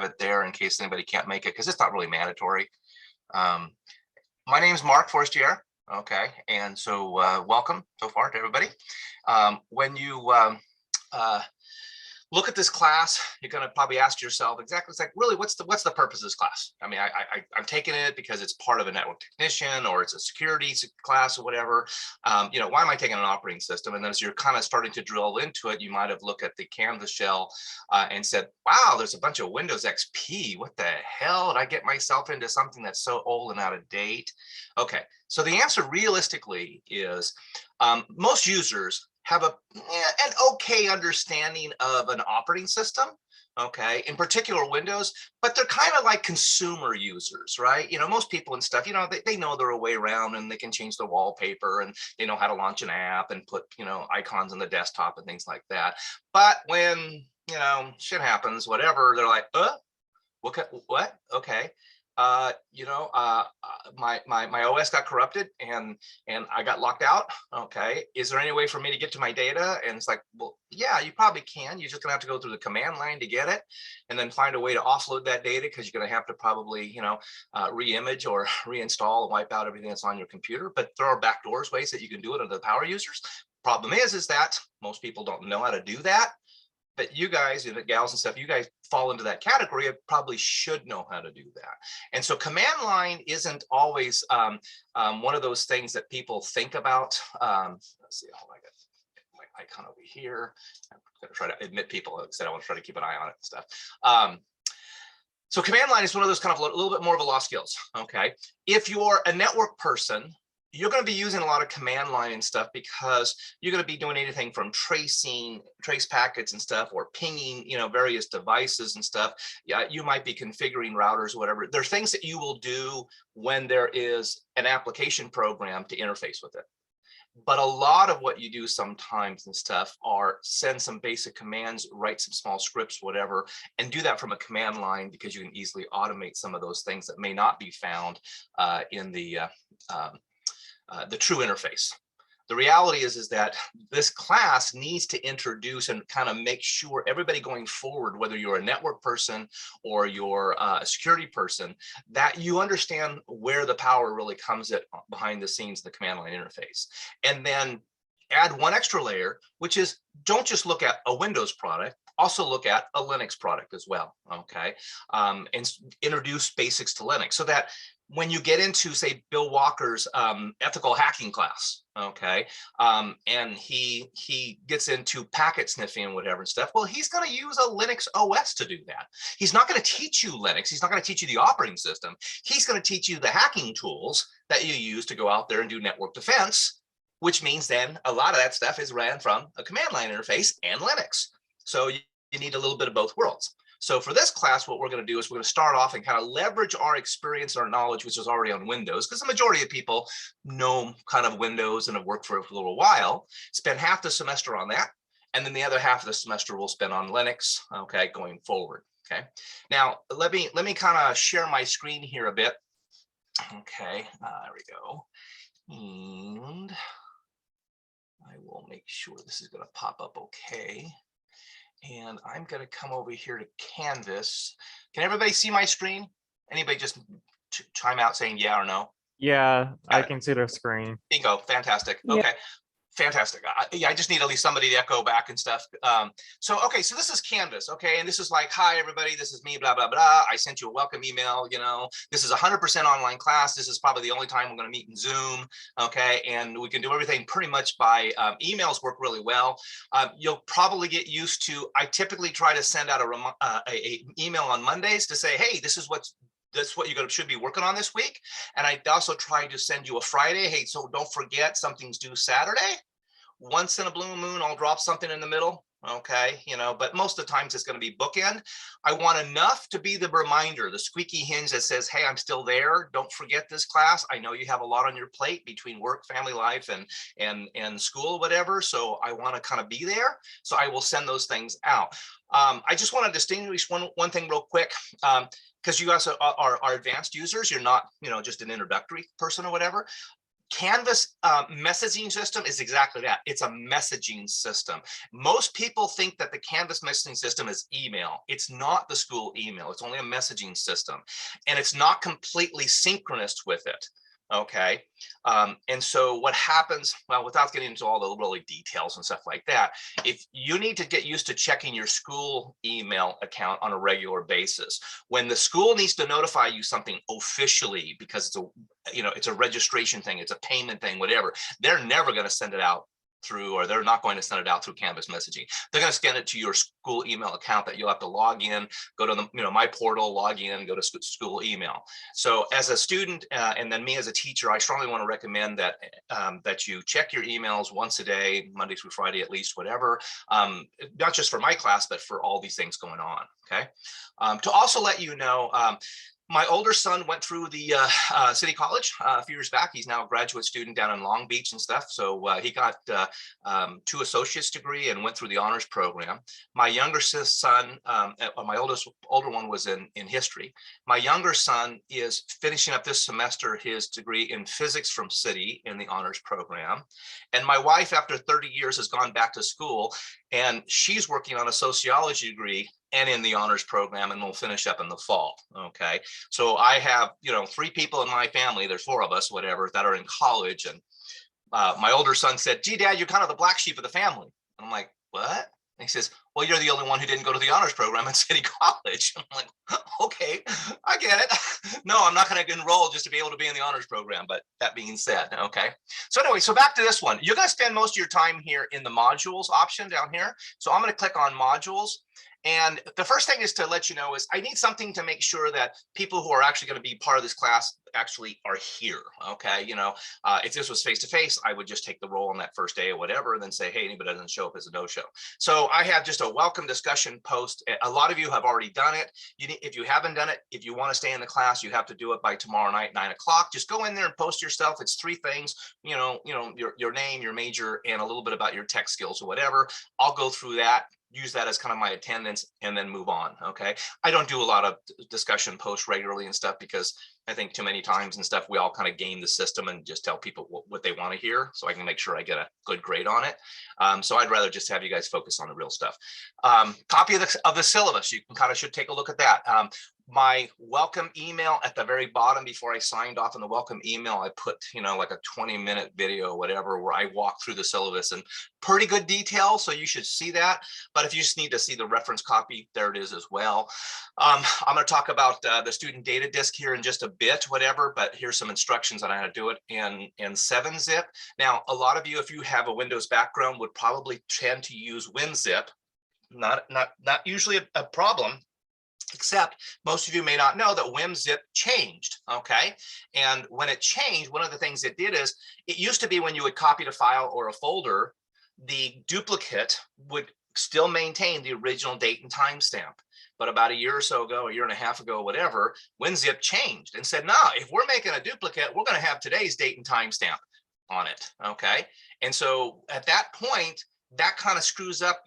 it there in case anybody can't make it because it's not really mandatory. Um, my name is Mark Forestier. Okay, and so welcome so far to everybody. When you uh, look at this class, you're going to probably ask yourself exactly, it's like, really, what's the purpose of this class? I mean, I'm taking it because it's part of a network technician or it's a security class or whatever. Why am I taking an operating system? And then as you're kind of starting to drill into it, you might have looked at the Canvas shell and said, wow, there's a bunch of Windows XP. What the hell did I get myself into something that's so old and out of date? Okay, so the answer realistically is most users have an okay understanding of an operating system, okay, in particular Windows, but they're kind of like consumer users, right? Most people and stuff, they know their way around and they can change the wallpaper and they know how to launch an app and put, icons on the desktop and things like that. But when, shit happens, whatever, they're like, what? Okay. My OS got corrupted and I got locked out. Okay, is there any way for me to get to my data? And it's like, well, yeah, you probably can. You're just gonna have to go through the command line to get it, and then find a way to offload that data because you're gonna have to probably, re-image or reinstall and wipe out everything that's on your computer. But there are backdoors ways that you can do it under the power users. Problem is that most people don't know how to do that. But you guys, the gals and stuff, you guys fall into that category of probably should know how to do that. And so command line isn't always one of those things that people think about. Let's see, hold on, I got my icon over here. I'm going to try to admit people. Like I said, I want to try to keep an eye on it and stuff. So command line is one of those kind of a little bit more of a lost skills, okay? If you're a network person, you're going to be using a lot of command line and stuff because you're going to be doing anything from trace packets and stuff, or pinging, various devices and stuff. Yeah, you might be configuring routers or whatever. There are things that you will do when there is an application program to interface with it. But a lot of what you do sometimes and stuff are send some basic commands, write some small scripts, whatever, and do that from a command line because you can easily automate some of those things that may not be found in the true interface. The reality is that this class needs to introduce and kind of make sure everybody going forward, whether you're a network person or you're a security person, that you understand where the power really comes at behind the scenes in the command line interface. And then add one extra layer, which is don't just look at a Windows product, also look at a Linux product as well, okay? And introduce basics to Linux so that when you get into, say, Bill Walker's ethical hacking class, okay, and he gets into packet sniffing and whatever and stuff, well, he's going to use a Linux OS to do that. He's not going to teach you Linux. He's not going to teach you the operating system. He's going to teach you the hacking tools that you use to go out there and do network defense, which means then a lot of that stuff is ran from a command line interface and Linux. So you need a little bit of both worlds. So for this class, what we're going to do is we're going to start off and kind of leverage our experience, our knowledge, which is already on Windows, because the majority of people know kind of Windows and have worked for it for a little while, spend half the semester on that, and then the other half of the semester we'll spend on Linux, okay, going forward, okay? Now, let me kind of share my screen here a bit. Okay, there we go. And I will make sure this is going to pop up okay. And I'm going to come over here to Canvas. Can everybody see my screen? Anybody just chime out saying yeah or no? Yeah, I can see the screen. Bingo, fantastic. Yeah. Okay, fantastic. I just need at least somebody to echo back and stuff. So this is Canvas, okay? And this is like, hi, everybody, this is me, blah, blah, blah. I sent you a welcome email, This is 100% online class. This is probably the only time we're going to meet in Zoom, okay? And we can do everything pretty much by emails work really well. You'll probably get used to, I typically try to send out a email on Mondays to say, hey, this is what you should be working on this week. And I also try to send you a Friday. Hey, so don't forget something's due Saturday. Once in a blue moon, I'll drop something in the middle. Okay, but most of the times it's going to be bookend. I want enough to be the reminder, the squeaky hinge that says, hey, I'm still there. Don't forget this class. I know you have a lot on your plate between work, family life, and school, whatever. So I want to kind of be there. So I will send those things out. I just want to distinguish one thing real quick. Because you guys are advanced users, you're not, just an introductory person or whatever. Canvas messaging system is exactly that. It's a messaging system. Most people think that the Canvas messaging system is email. It's not the school email. It's only a messaging system, and it's not completely synchronous with it. Okay. And so what happens, well, without getting into all the really details and stuff like that, if you need to get used to checking your school email account on a regular basis, when the school needs to notify you something officially, because it's it's a registration thing, it's a payment thing, whatever, they're never going to send it out through, or they're not going to send it out through Canvas messaging. They're going to send it to your school email account that you'll have to log in, go to the, my portal, log in, go to school email. So as a student, and then me as a teacher, I strongly want to recommend that that you check your emails once a day, Monday through Friday, at least, whatever, not just for my class, but for all these things going on. Okay. To also let you know, my older son went through the City College a few years back. He's now a graduate student down in Long Beach and stuff. So he got 2 associate's degree and went through the honors program. My younger son, my older one was in history. My younger son is finishing up this semester his degree in physics from City in the honors program. And my wife, after 30 years, has gone back to school, and she's working on a sociology degree and in the honors program, and we'll finish up in the fall. Okay. So I have, 3 people in my family, there's 4 of us, whatever, that are in college. And my older son said, "Gee, Dad, you're kind of the black sheep of the family." And I'm like, "What?" And he says, "Well, you're the only one who didn't go to the honors program at City College." I'm like, "Okay, I get it." No, I'm not going to enroll just to be able to be in the honors program. But that being said, okay. So anyway, so back to this one. You're going to spend most of your time here in the modules option down here. So I'm going to click on modules. And the first thing is to let you know is I need something to make sure that people who are actually going to be part of this class actually are here. Okay. If this was face-to-face, I would just take the role on that first day or whatever, and then say, hey, anybody doesn't show up as a no-show. So I have just a welcome discussion post. A lot of you have already done it. If you haven't done it, if you want to stay in the class, you have to do it by tomorrow night, 9 o'clock. Just go in there and post yourself. It's 3 things, your name, your major, and a little bit about your tech skills or whatever. I'll go through that, use that as kind of my attendance, and then move on. Okay. I don't do a lot of discussion posts regularly and stuff, because I think too many times and stuff, we all kind of game the system and just tell people what they want to hear, so I can make sure I get a good grade on it. So I'd rather just have you guys focus on the real stuff. Copy of the syllabus. You kind of should take a look at that. My welcome email at the very bottom, before I signed off on the welcome email, I put, like a 20-minute video or whatever, where I walk through the syllabus in pretty good detail. So you should see that. But if you just need to see the reference copy, there it is as well. I'm going to talk about the student data disk here in just a bit, whatever, but here's some instructions on how to do it in 7-zip. Now, a lot of you, if you have a Windows background, would probably tend to use WinZip. Not usually a problem. Except most of you may not know that WinZip changed, okay? And when it changed, one of the things it did is, it used to be when you would copy a file or a folder, the duplicate would still maintain the original date and timestamp. But about a year or so ago, a year and a half ago, whatever, WinZip changed and said, no, if we're making a duplicate, we're going to have today's date and timestamp on it, okay? And so at that point, that kind of screws up,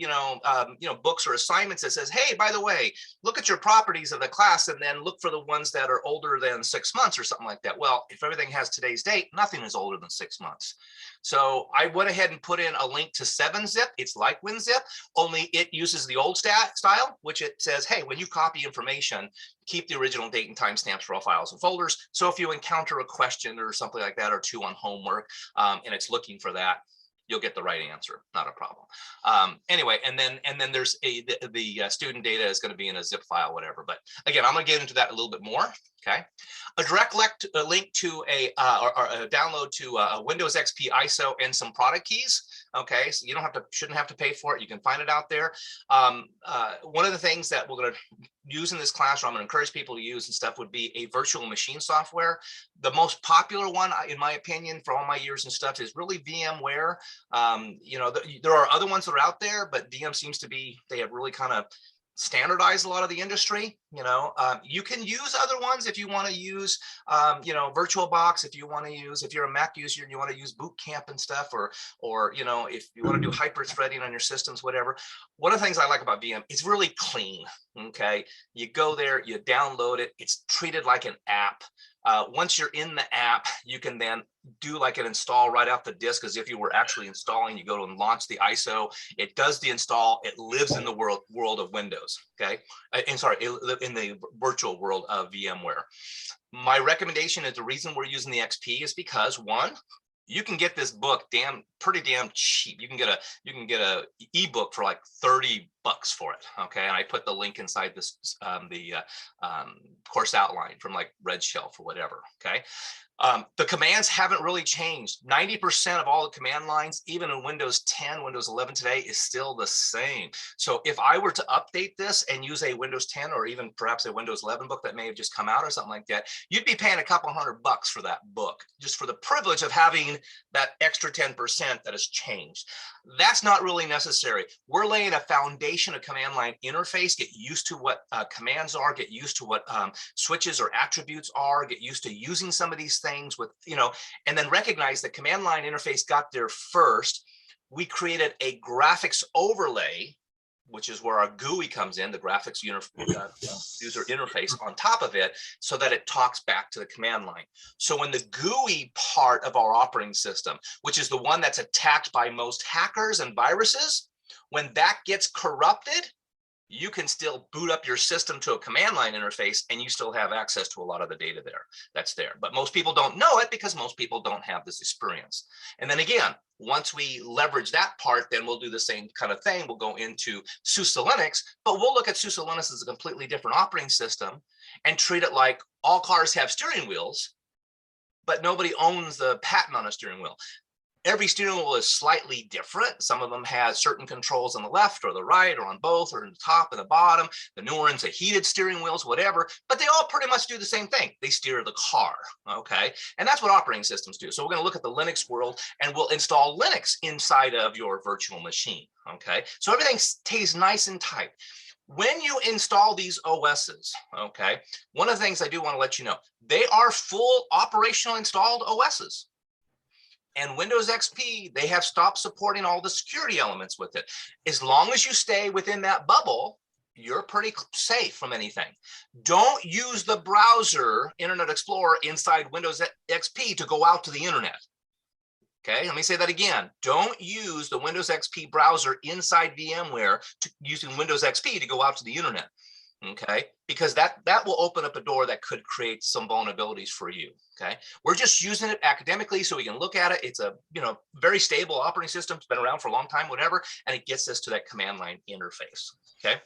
books or assignments that says, hey, by the way, look at your properties of the class and then look for the ones that are older than 6 months or something like that. Well, if everything has today's date, nothing is older than 6 months. So I went ahead and put in a link to 7-zip. It's like WinZip, only it uses the old style, which it says, hey, when you copy information, keep the original date and timestamps for all files and folders. So if you encounter a question or something like that, or 2 on homework, and it's looking for that, you'll get the right answer, not a problem. Anyway, and then there's the student data is going to be in a zip file, whatever. But again, I'm going to get into that a little bit more. Okay, a direct link to a download to a Windows XP ISO and some product keys. Okay, so you shouldn't have to pay for it. You can find it out there. One of the things that we're going to use in this class, or I'm going to encourage people to use and stuff, would be a virtual machine software. The most popular one, in my opinion, for all my years and stuff, is really VMware. There are other ones that are out there, but VM seems to be, they have really kind of standardized a lot of the industry. You can use other ones if you want to use, VirtualBox. If you want to use, if you're a Mac user and you want to use Boot Camp and stuff, or if you want to do hyper threading on your systems, whatever. One of the things I like about VM, it's really clean. Okay, you go there, you download it. It's treated like an app. Once you're in the app, you can then do like an install right off the disk, as if you were actually installing. You go to and launch the ISO. It does the install. It lives in the world of Windows. Okay, and sorry, in the virtual world of VMware. My recommendation is, the reason we're using the XP is because, one, you can get this book pretty damn cheap. You can get a ebook for like $30 for it. Okay, and I put the link inside this course outline from like Red Shelf or whatever. Okay. The commands haven't really changed. 90% of all the command lines, even in Windows 10, Windows 11 today, is still the same. So if I were to update this and use a Windows 10 or even perhaps a Windows 11 book that may have just come out or something like that, you'd be paying a couple $100 for that book, just for the privilege of having that extra 10% that has changed. That's not really necessary. We're laying a foundation of command line interface. Get used to what commands are, get used to what switches or attributes are, get used to using some of these things with, and then recognize that command line interface got there first. We created a graphics overlay, which is where our GUI comes in, the graphics user interface on top of it, so that it talks back to the command line. So when the GUI part of our operating system, which is the one that's attacked by most hackers and viruses, when that gets corrupted, you can still boot up your system to a command line interface and you still have access to a lot of the data that's there. But most people don't know it because most people don't have this experience. And then again, once we leverage that part, then we'll do the same kind of thing. We'll go into SUSE Linux, but we'll look at SUSE Linux as a completely different operating system and treat it like all cars have steering wheels, but nobody owns the patent on a steering wheel. Every steering wheel is slightly different. Some of them have certain controls on the left or the right or on both or in the top and the bottom. The newer ones are heated steering wheels, whatever, but they all pretty much do the same thing. They steer the car, okay? And that's what operating systems do. So we're gonna look at the Linux world and we'll install Linux inside of your virtual machine, okay? So everything stays nice and tight. When you install these OSs, okay, one of the things I do wanna let you know, they are full operational installed OSs. And Windows XP, they have stopped supporting all the security elements with it. As long as you stay within that bubble, you're pretty safe from anything. Don't use the browser, Internet Explorer, inside Windows XP to go out to the internet. Okay, let me say that again. Don't use the Windows XP browser inside VMware using Windows XP to go out to the internet. Okay, because that will open up a door that could create some vulnerabilities for you. Okay, we're just using it academically so we can look at it. It's a very stable operating system. It's been around for a long time, whatever, and it gets us to that command line interface. Okay.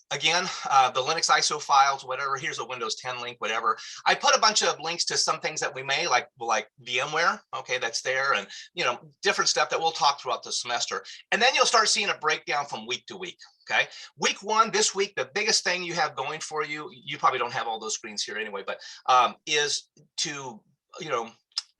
Again, the Linux ISO files, whatever, here's a Windows 10 link, whatever. I put a bunch of links to some things that we may like VMware, okay, that's there, and different stuff that we'll talk throughout the semester. And then you'll start seeing a breakdown from week to week, okay? Week one, this week, the biggest thing you have going for you, you probably don't have all those screens here anyway, but is to,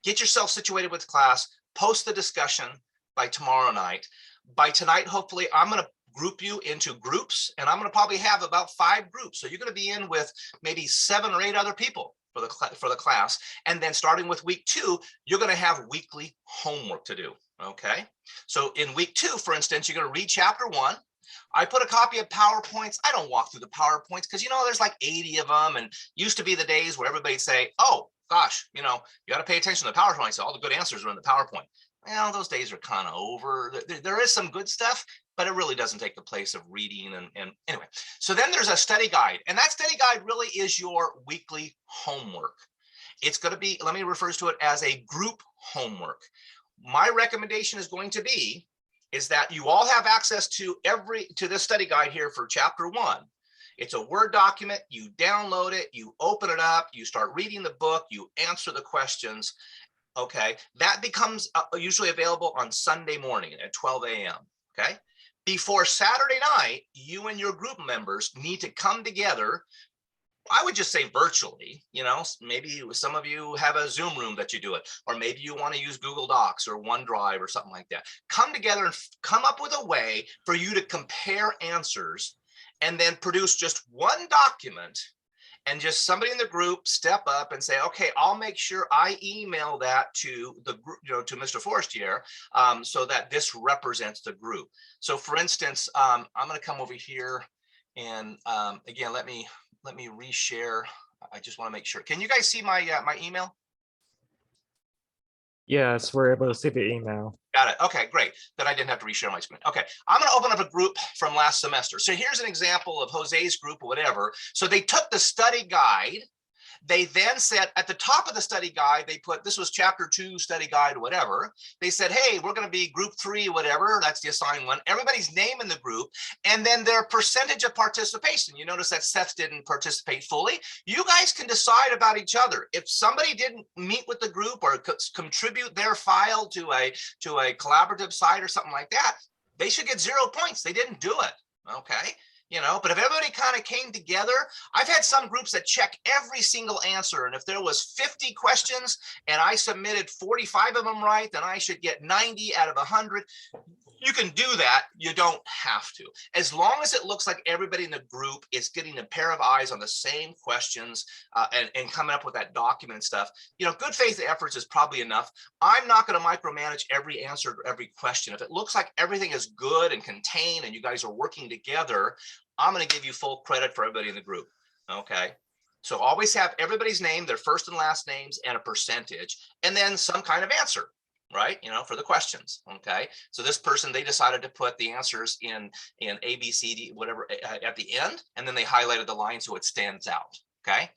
get yourself situated with class, post the discussion by tomorrow night. By tonight, hopefully, I'm gonna group you into groups, and I'm going to probably have about 5 groups. So you're going to be in with maybe 7 or 8 other people for the class. And then starting with week 2, you're going to have weekly homework to do. Okay. So in week 2, for instance, you're going to read chapter 1. I put a copy of PowerPoints. I don't walk through the PowerPoints because, there's like 80 of them. And used to be the days where everybody'd say, oh, gosh, you got to pay attention to the PowerPoint. So all the good answers are in the PowerPoint. Well, those days are kind of over. There is some good stuff, but it really doesn't take the place of reading. And anyway, so then there's a study guide, and that study guide really is your weekly homework. It's going to be, let me refer to it as a group homework. My recommendation is going to be, is that you all have access to this study guide here for chapter 1. It's a Word document. You download it, you open it up, you start reading the book, you answer the questions. Okay, that becomes usually available on Sunday morning at 12 a.m. Okay, before Saturday night, you and your group members need to come together. I would just say virtually, maybe some of you have a Zoom room that you do it, or maybe you want to use Google Docs or OneDrive or something like that. Come together and come up with a way for you to compare answers and then produce just one document, and just somebody in the group step up and say, okay, I'll make sure I email that to the group, to Mr. Forestier, so that this represents the group. So for instance, I'm going to come over here and again, let me reshare. I just want to make sure. Can you guys see my my email? Yes, we're able to see the email. Got it. Okay, great. Then I didn't have to reshare my screen. Okay, I'm going to open up a group from last semester. So here's an example of Jose's group or whatever. So they took the study guide. They then said at the top of the study guide, they put, this was chapter 2 study guide, whatever. They said, hey, we're going to be group 3, whatever. That's the assigned one. Everybody's name in the group, and then their percentage of participation. You notice that Seth didn't participate fully. You guys can decide about each other. If somebody didn't meet with the group or contribute their file to a collaborative site or something like that, they should get 0 points. They didn't do it. Okay. But if everybody kind of came together, I've had some groups that check every single answer. And if there was 50 questions and I submitted 45 of them right, then I should get 90 out of 100. You can do that. You don't have to. As long as it looks like everybody in the group is getting a pair of eyes on the same questions and coming up with that document and stuff, good faith efforts is probably enough. I'm not going to micromanage every answer to every question. If it looks like everything is good and contained and you guys are working together, I'm going to give you full credit for everybody in the group. Okay. So always have everybody's name, their first and last names, and a percentage, and then some kind of answer. Right, for the questions. Okay, so this person, they decided to put the answers in A, B, C, D, whatever at the end, and then they highlighted the line so it stands out. Okay,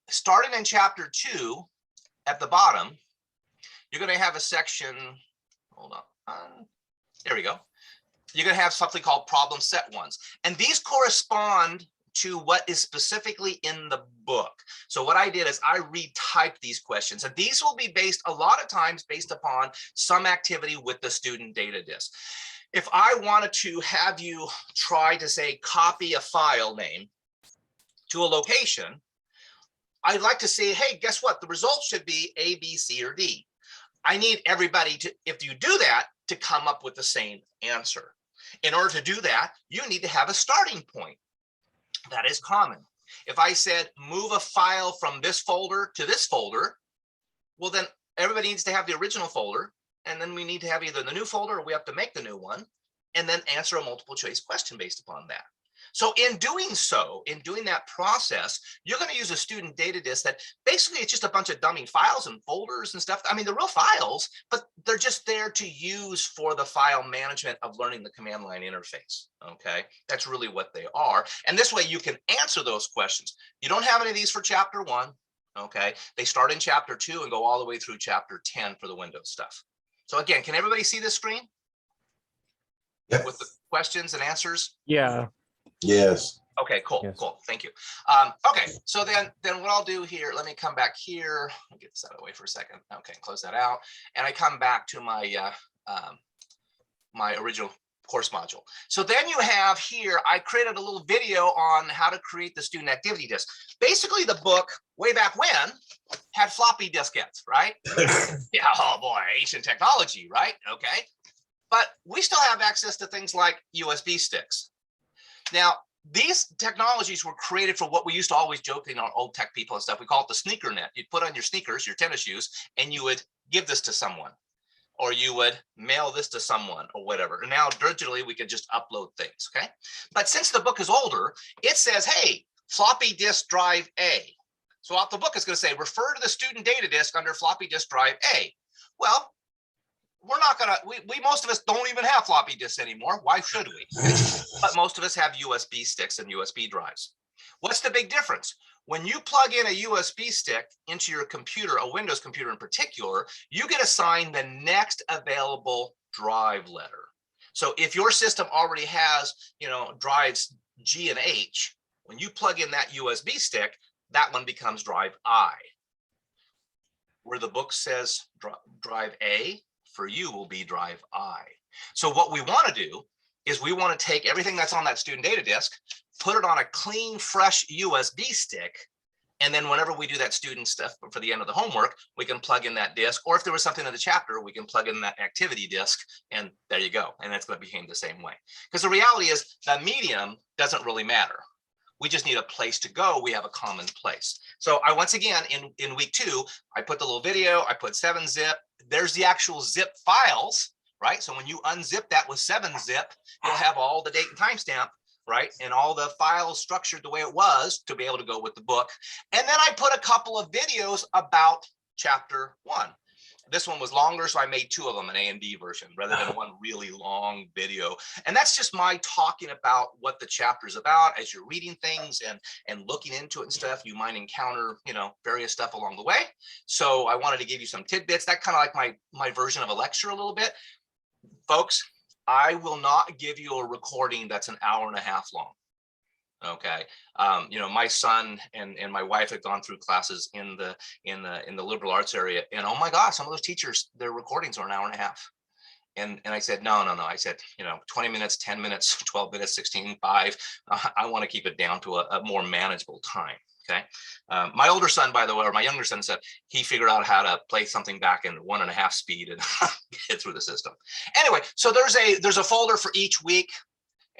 starting in chapter 2 at the bottom, you're going to have a section. Hold on, there we go. You're going to have something called problem set ones, and these correspond to what is specifically in the book. So what I did is I retyped these questions, and these will be based a lot of times based upon some activity with the student data disk. If I wanted to have you try to say copy a file name to a location, I'd like to say, hey, guess what? The results should be A, B, C, or D. I need everybody to, if you do that, to come up with the same answer. In order to do that, you need to have a starting point. That is common. If I said move a file from this folder to this folder, well, then everybody needs to have the original folder, and then we need to have either the new folder or we have to make the new one, and then answer a multiple choice question based upon that. So in doing that process, you're going to use a student data disk that basically it's just a bunch of dummy files and folders and stuff. I mean, they're real files, but they're just there to use for the file management of learning the command line interface. Okay, that's really what they are. And this way you can answer those questions. You don't have any of these for chapter 1. Okay, they start in chapter 2 and go all the way through chapter 10 for the Windows stuff. So again, can everybody see this screen? Yep. With the questions and answers? Yeah. Yes. Okay, cool, Yes. cool. Thank you. Okay, so then what I'll do here, let me come back here. I'll get this out of the way for a second. Okay, close that out. And I come back to my my original course module. So then you have here, I created a little video on how to create the student activity disk. Basically, the book, way back when, had floppy diskettes, right? Yeah, oh boy, ancient technology, right? Okay. But we still have access to things like USB sticks. Now, these technologies were created for what we used to always joke, old tech people and stuff. We call it the sneaker net. You'd put on your sneakers, your tennis shoes, and you would give this to someone, or you would mail this to someone or whatever. And now digitally, we could just upload things, okay? But since the book is older, it says, hey, floppy disk drive A. So out the book, it's going to say, refer to the student data disk under floppy disk drive A. Well, we're not going to, we most of us don't even have floppy disks anymore. Why should we? But most of us have USB sticks and USB drives. What's the big difference? When you plug in a USB stick into your computer, a Windows computer in particular, you get assigned the next available drive letter. So if your system already has, drives G and H, when you plug in that USB stick, that one becomes drive I. Where the book says drive A, for you will be drive I. So what we want to do is we want to take everything that's on that student data disk, put it on a clean, fresh USB stick, And then whenever we do that student stuff for the end of the homework, we can plug in that disk, or if there was something in the chapter, we can plug in that activity disk, and there you go. And that's going to behave the same way. Because the reality is the medium doesn't really matter. We just need a place to go. We have a common place. So I, once again, in week 2, I put the little video, I put 7-zip. There's the actual zip files, right? So when you unzip that with 7-zip, you'll have all the date and timestamp, right? And all the files structured the way it was to be able to go with the book. And then I put a couple of videos about chapter 1. This one was longer, so I made 2 of them, an A and B version, rather than one really long video. And that's just my talking about what the chapter is about. As you're reading things and looking into it and stuff, you might encounter, you know, various stuff along the way. So I wanted to give you some tidbits. That kind of like my version of a lecture a little bit. Folks, I will not give you a recording that's an hour and a half long. Okay, you know, my son and my wife had gone through classes in the liberal arts area, and oh my gosh, some of those teachers, their recordings are an hour and a half. And I said, no. I said, you know, 20 minutes, 10 minutes, 12 minutes, 16, 5. I want to keep it down to a more manageable time. Okay. My older son, by the way, or my younger son, said he figured out how to play something back in 1.5 speed and get through the system. Anyway, so there's a folder for each week.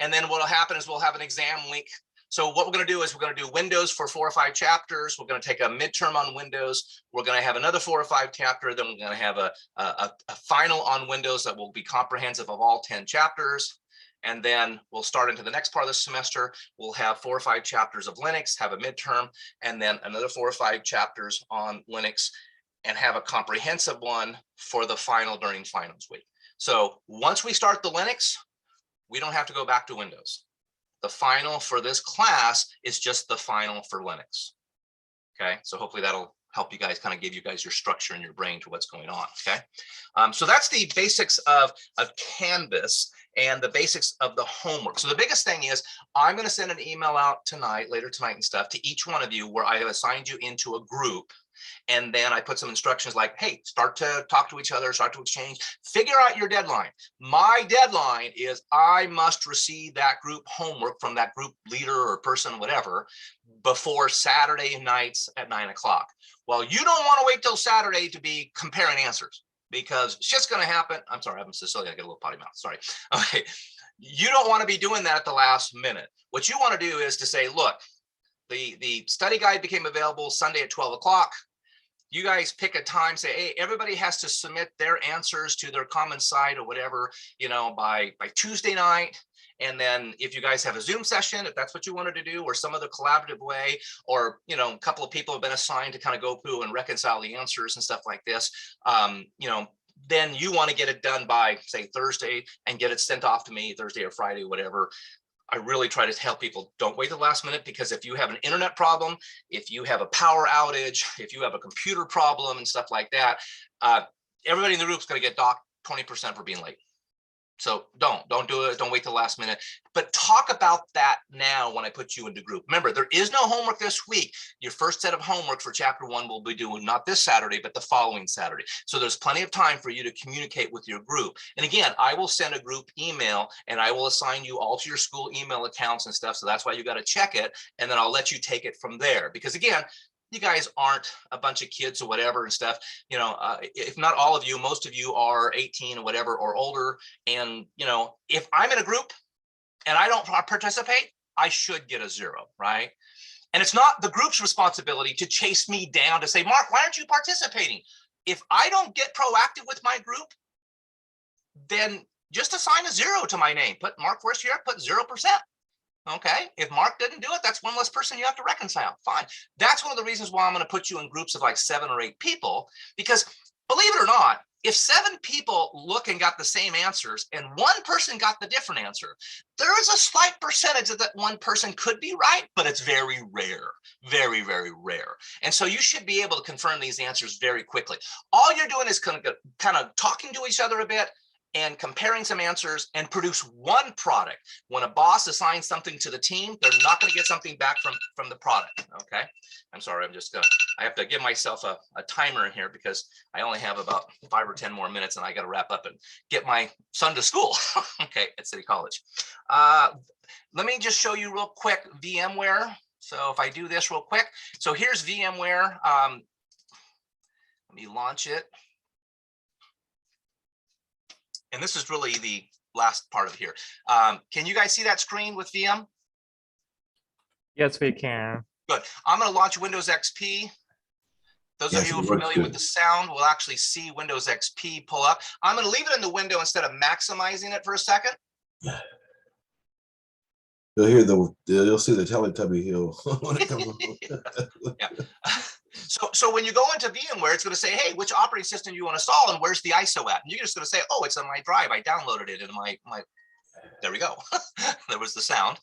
And then what'll happen is we'll have an exam week. So what we're going to do is we're going to do Windows for 4 or 5 chapters. We're going to take a midterm on Windows. We're going to have another 4 or 5 chapter. Then we're going to have a final on Windows that will be comprehensive of all 10 chapters. And then we'll start into the next part of the semester. We'll have 4 or 5 chapters of Linux, have a midterm, and then another 4 or 5 chapters on Linux, and have a comprehensive one for the final during finals week. So once we start the Linux, we don't have to go back to Windows. The final for this class is just the final for Linux. Okay, so hopefully that'll help you guys, kind of give you guys your structure in your brain to what's going on. Okay, so that's the basics of Canvas and the basics of the homework. So the biggest thing is I'm going to send an email out later tonight and stuff, to each one of you where I have assigned you into a group. And then I put some instructions like, hey, start to talk to each other, start to exchange, figure out your deadline. My deadline is I must receive that group homework from that group leader or person, whatever, before Saturday nights at 9 o'clock. Well, you don't want to wait till Saturday to be comparing answers, because shit's going to happen. I'm sorry, I'm Sicilian, I get a little potty mouth, sorry. Okay, you don't want to be doing that at the last minute. What you want to do is to say, look, the study guide became available Sunday at 12 o'clock. You guys pick a time, say, hey, everybody has to submit their answers to their common site or whatever, you know, by Tuesday night. And then if you guys have a Zoom session, if that's what you wanted to do, or some other collaborative way, or, you know, a couple of people have been assigned to kind of go through and reconcile the answers and stuff like this, you know, then you want to get it done by, say, Thursday and get it sent off to me Thursday or Friday, whatever. I really try to tell people, don't wait till the last minute, because if you have an internet problem, if you have a power outage, if you have a computer problem and stuff like that, everybody in the group is going to get docked 20% for being late. So don't do it. Don't wait till the last minute. But talk about that now when I put you into group. Remember, there is no homework this week. Your first set of homework for chapter 1 will be doing not this Saturday, but the following Saturday. So there's plenty of time for you to communicate with your group. And again, I will send a group email and I will assign you all to your school email accounts and stuff. So that's why you got to check it. And then I'll let you take it from there. Because again, you guys aren't a bunch of kids or whatever and stuff, you know, if not all of you, most of you are 18 or whatever or older. And, you know, if I'm in a group and I don't participate, I should get a 0, right? And it's not the group's responsibility to chase me down to say, Mark, why aren't you participating? If I don't get proactive with my group, then just assign a 0 to my name. Put Mark first here, put 0%. Okay, if Mark didn't do it, that's one less person you have to reconcile. Fine. That's one of the reasons why I'm going to put you in groups of like 7 or 8 people, because believe it or not, if 7 people look and got the same answers and one person got the different answer, there is a slight percentage that one person could be right, but it's very rare, very, very rare. And so you should be able to confirm these answers very quickly. All you're doing is kind of talking to each other a bit and comparing some answers and produce one product. When a boss assigns something to the team, they're not going to get something back from the product. Okay, I'm sorry, I have to give myself a timer in here because I only have about 5 or 10 more minutes and I got to wrap up and get my son to school. Okay, at City College. Let me just show you real quick VMware. So if I do this real quick, so here's VMware. Let me launch it. And this is really the last part of here. Can you guys see that screen with VM? Yes, we can. Good. I'm going to launch Windows XP. Those of Yes, you who it are works familiar with good. the sound will actually see Windows XP pull up. I'm going to leave it in the window instead of maximizing it for a second. You'll hear you'll see the Teletubby hill when it comes on. Yeah. So when you go into VMware, it's going to say, hey, which operating system you want to install and where's the ISO at? And you're just going to say, oh, it's on my drive. I downloaded it in my there we go. There was the sound.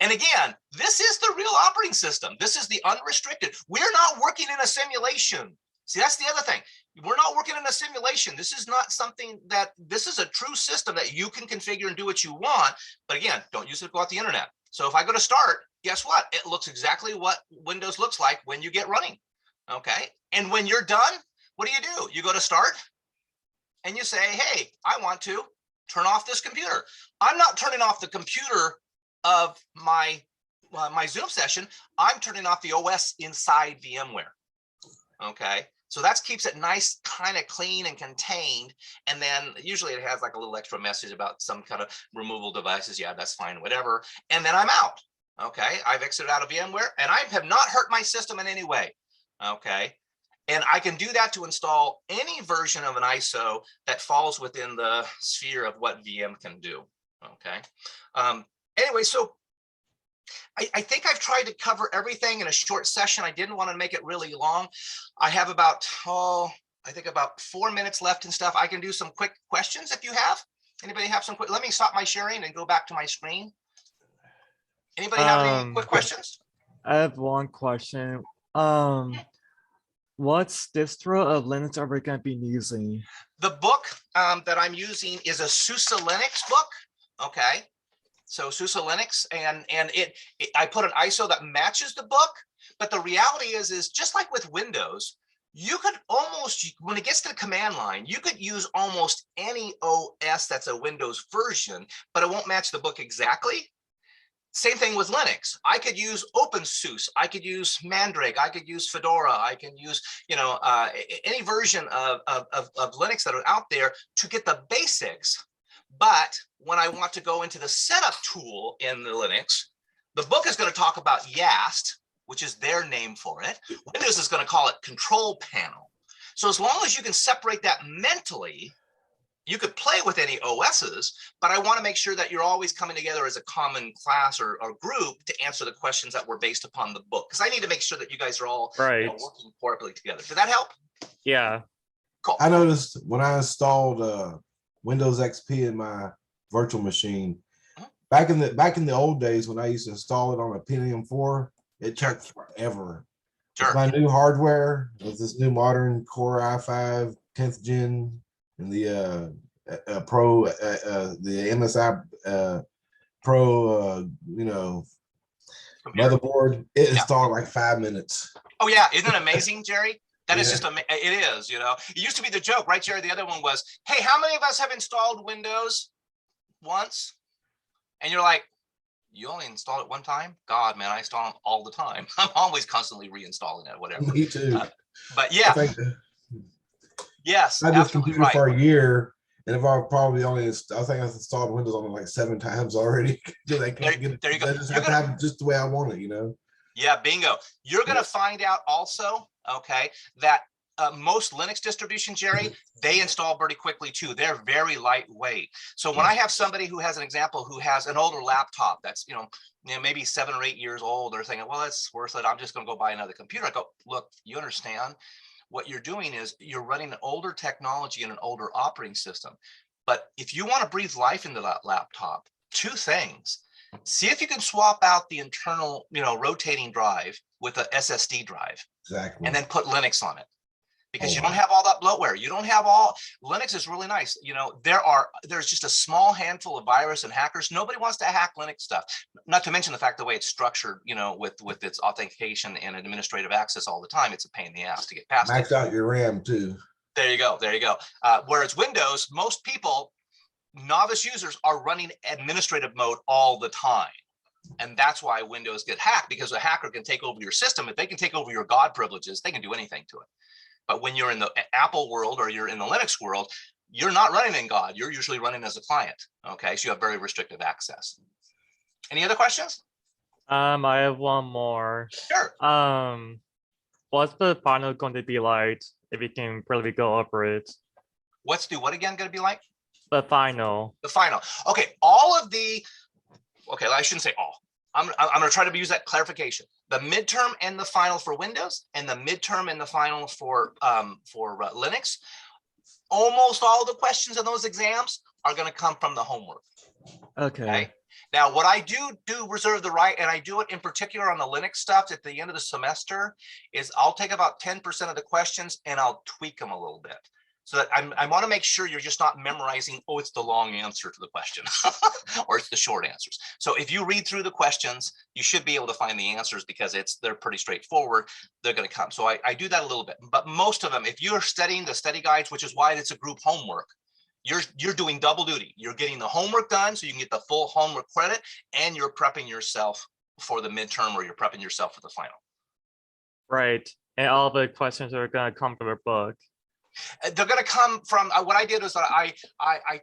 And again, this is the real operating system. This is the unrestricted. We're not working in a simulation. See, that's the other thing. We're not working in a simulation. This is not something this is a true system that you can configure and do what you want. But again, don't use it to go out the internet. So if I go to start, guess what? It looks exactly what Windows looks like when you get running. Okay. And when you're done, what do? You go to start and you say, hey, I want to turn off this computer. I'm not turning off the computer of my Zoom session. I'm turning off the OS inside VMware. Okay, so that keeps it nice, kind of clean and contained. And then usually it has like a little extra message about some kind of removal devices. Yeah, that's fine, whatever. And then I'm out. Okay, I've exited out of VMware and I have not hurt my system in any way. Okay, and I can do that to install any version of an ISO that falls within the sphere of what VM can do. Okay. Anyway, so I think I've tried to cover everything in a short session. I didn't want to make it really long. I have about, I think about 4 minutes left and stuff. I can do some quick questions if you have. Anybody have some quick? Let me stop my sharing and go back to my screen. Anybody have any quick questions? I have one question. What distro of Linux are we going to be using? The book that I'm using is a SUSE Linux book. Okay. So SUSE Linux, and I put an ISO that matches the book. But the reality is just like with Windows, you could almost, when it gets to the command line, you could use almost any OS that's a Windows version, but it won't match the book exactly. Same thing with Linux. I could use OpenSUSE, I could use Mandrake, I could use Fedora, I can use, any version of Linux that are out there to get the basics. But when I want to go into the setup tool in the Linux, the book is going to talk about YAST, which is their name for it. Windows is going to call it control panel. So as long as you can separate that mentally, you could play with any OSs, but I want to make sure that you're always coming together as a common class or group to answer the questions that were based upon the book. Because I need to make sure that you guys are all working correctly together. Did that help? Yeah. Cool. I noticed when I installed Windows XP in my virtual machine, back in the old days when I used to install it on a Pentium 4, it took forever. Sure. With my new hardware, with this new modern Core i5 10th gen and the Pro, the MSI Pro, motherboard, it installed like 5 minutes. Oh yeah, isn't it amazing, Jerry? That is just it is, It used to be the joke, right, Jerry? The other one was, hey, how many of us have installed Windows once? And you're like, you only install it one time? God, man, I install them all the time. I'm always constantly reinstalling it, whatever. Me too. But yeah. Yes, I just absolutely computer for a year, and if I probably only, I think I've installed Windows on it like 7 times already. I can't get it. There you go. I just have to have it just the way I want it, Yeah, bingo. You're going to find out also, okay, that most Linux distributions, Jerry, they install pretty quickly too. They're very lightweight. So when I have somebody who has an example who has an older laptop that's, maybe 7 or 8 years old, or thinking, well, it's worth it. I'm just going to go buy another computer. I go, look, you understand what you're doing is you're running an older technology and an older operating system. But if you want to breathe life into that laptop, 2 things. See if you can swap out the internal, rotating drive with an SSD drive. Exactly. And then put Linux on it. Because you don't have all that bloatware. You don't have Linux is really nice. There's just a small handful of virus and hackers. Nobody wants to hack Linux stuff. Not to mention the fact the way it's structured, with its authentication and administrative access all the time, it's a pain in the ass to get past. Max out your RAM too. There you go. Whereas Windows, most people, novice users, are running administrative mode all the time. And that's why Windows get hacked, because a hacker can take over your system. If they can take over your God privileges, they can do anything to it. But when you're in the Apple world or you're in the Linux world, you're not running in God. You're usually running as a client. Okay, so you have very restrictive access. Any other questions? I have one more. Sure. What's the final going to be like if you can really go over it? What's the what again going to be like? The final. The final. Okay, all of the, okay, I shouldn't say all. I'm going to try to use that clarification. The midterm and the final for Windows, and the midterm and the final for Linux. Almost all the questions in those exams are going to come from the homework. Okay. Now, what I do reserve the right, and I do it in particular on the Linux stuff at the end of the semester, is I'll take about 10% of the questions and I'll tweak them a little bit. So that I want to make sure you're just not memorizing, oh, it's the long answer to the question or it's the short answers. So if you read through the questions, you should be able to find the answers because they're pretty straightforward. They're going to come. So I do that a little bit, but most of them, if you're studying the study guides, which is why it's a group homework, you're doing double duty. You're getting the homework done so you can get the full homework credit, and you're prepping yourself for the midterm, or you're prepping yourself for the final. Right. And all the questions are going to come from a book. They're going to come from what I did is that I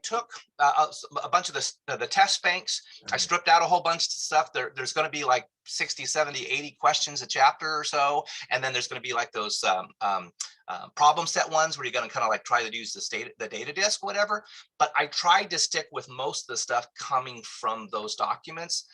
took a bunch of the test banks. I stripped out a whole bunch of stuff. There's going to be like 60, 70, 80 questions a chapter or so. And then there's going to be like those problem set ones where you're going to kind of like try to use the data disk, whatever. But I tried to stick with most of the stuff coming from those documents.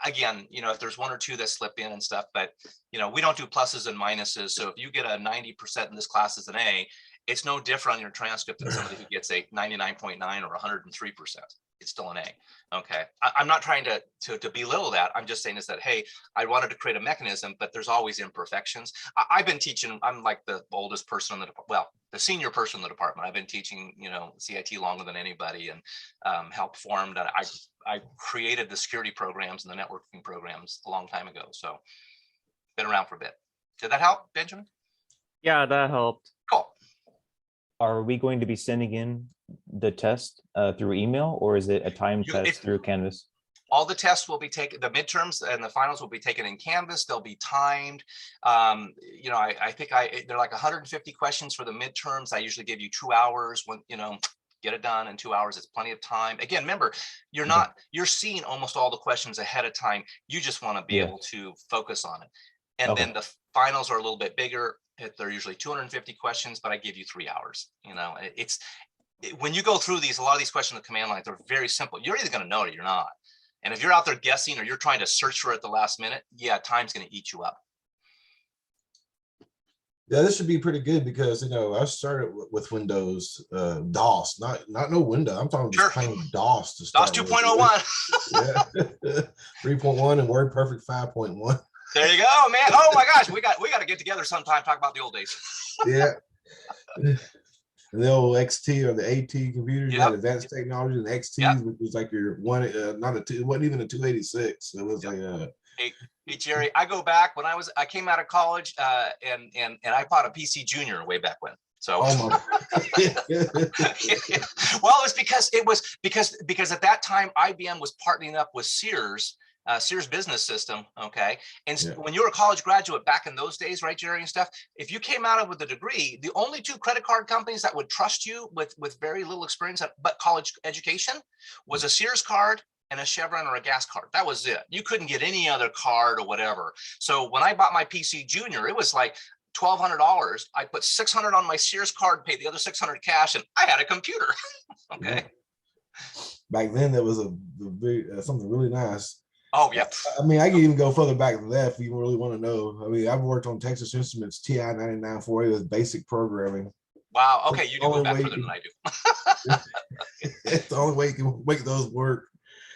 Again, if there's one or two that slip in and stuff, but we don't do pluses and minuses. So if you get a 90% in this class as an A, it's no different on your transcript than somebody who gets a 99.9 or 103%. It's still an A. Okay. I'm not trying to belittle that. I'm just saying is that, hey, I wanted to create a mechanism, but there's always imperfections. I've been teaching, I'm like the oldest person in the department, well, the senior person in the department. I've been teaching, CIT longer than anybody, and helped form that. I created the security programs and the networking programs a long time ago. So been around for a bit. Did that help, Benjamin? Yeah, that helped. Cool. Are we going to be sending in the test through email, or is it a timed test through Canvas? All the tests will be taken, the midterms and the finals will be taken in Canvas. They'll be timed. I think they're like 150 questions for the midterms. I usually give you 2 hours when, get it done in 2 hours. It's plenty of time. Again, remember, you're seeing almost all the questions ahead of time. You just want to be able to focus on it. And then the finals are a little bit bigger. They're usually 250 questions, but I give you 3 hours. When you go through these, a lot of these questions in the command line, they're very simple. You're either going to know it or you're not. And if you're out there guessing or you're trying to search for it at the last minute, time's going to eat you up. Yeah, this should be pretty good because I started with Windows DOS, not no window. I'm talking just plain DOS to start. DOS 2.01. Yeah, 3.1 and WordPerfect 5.1. There you go, man. Oh my gosh, we got to get together sometime, talk about the old days. Yeah. And the old XT or the AT computers, you had advanced technology, and XT, which was like your one, not a two, it wasn't even a 286. It was like Hey, Jerry, I go back when I came out of college, and I bought a PC Junior way back when. So, well, it's because at that time IBM was partnering up with Sears Business System. Okay. And when you were a college graduate back in those days, right, Jerry and stuff, if you came out with a degree, the only two credit card companies that would trust you with very little experience but college education was a Sears card and a Chevron or a gas card. That was it. You couldn't get any other card or whatever. So when I bought my PC Junior, it was like $1,200. I put $600 on my Sears card, paid the other $600 cash, and I had a computer. Okay. Back then, there was something really nice. Oh, yeah. I mean, I can even go further back than that if you really want to know. I mean, I've worked on Texas Instruments TI-9948 with basic programming. Wow. Okay, you do go back further than I do. It's the only way you can make those work.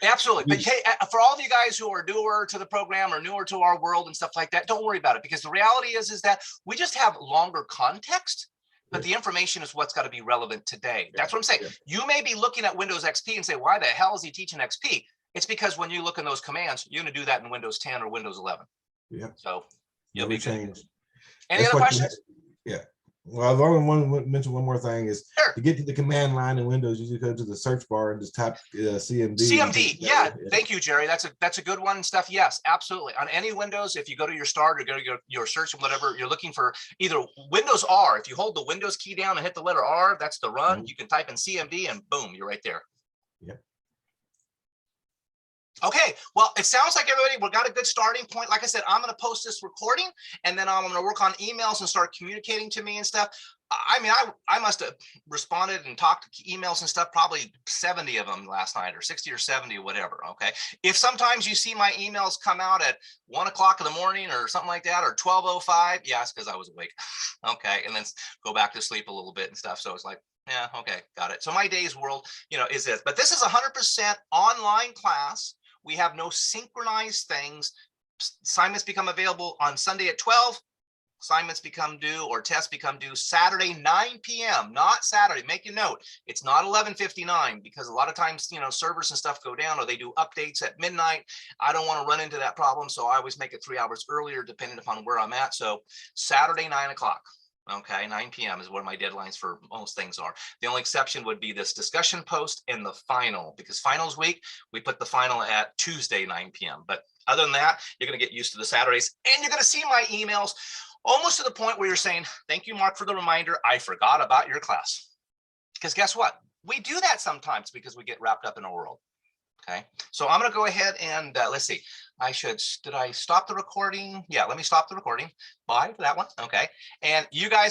Absolutely. But hey, for all of you guys who are newer to the program or newer to our world and stuff like that, don't worry about it, because the reality is that we just have longer context, but the information is what's got to be relevant today. That's what I'm saying. You may be looking at Windows XP and say, why the hell is he teaching XP? It's because when you look in those commands, you're going to do that in Windows 10 or Windows 11. Yeah. So you'll be changed. Good. Any other questions? Yeah. Well, the only one mention one more thing is Sure. to get to the command line in Windows, you just go to the search bar and just type CMD. CMD, yeah, thank you, Jerry. That's a good one and stuff. Yes, absolutely. On any Windows, if you go to your start or go to your search and whatever, you're looking for either Windows R. If you hold the Windows key down and hit the letter R, that's the run. Mhm. You can type in CMD and boom, you're right there. Yeah. Okay, well, it sounds like everybody, we got a good starting point. Like I said, I'm going to post this recording and then I'm going to work on emails and start communicating to me and stuff. I mean, I must have responded and talked to emails and stuff, probably 70 of them last night or 60 or 70 or whatever. Okay. If sometimes you see my emails come out at 1 o'clock in the morning or something like that, or 12:05, yes, because I was awake. Okay. And then go back to sleep a little bit and stuff. So it's like, yeah, okay, got it. So my day's world, is this, but this is 100% online class. We have no synchronized things. Assignments become available on Sunday at 12. Assignments become due or tests become due Saturday, 9 p.m., not Saturday. Make a note. It's not 11:59 because a lot of times, servers and stuff go down or they do updates at midnight. I don't want to run into that problem. So I always make it 3 hours earlier, depending upon where I'm at. So Saturday, 9 o'clock. Okay, 9 p.m. is where my deadlines for most things are. The only exception would be this discussion post and the final, because finals week, we put the final at Tuesday, 9 p.m. But other than that, you're going to get used to the Saturdays and you're going to see my emails almost to the point where you're saying, thank you, Mark, for the reminder. I forgot about your class. Because guess what? We do that sometimes because we get wrapped up in a world. Okay, so I'm going to go ahead and let's see. Did I stop the recording? Yeah, let me stop the recording. Bye for that one. Okay, and you guys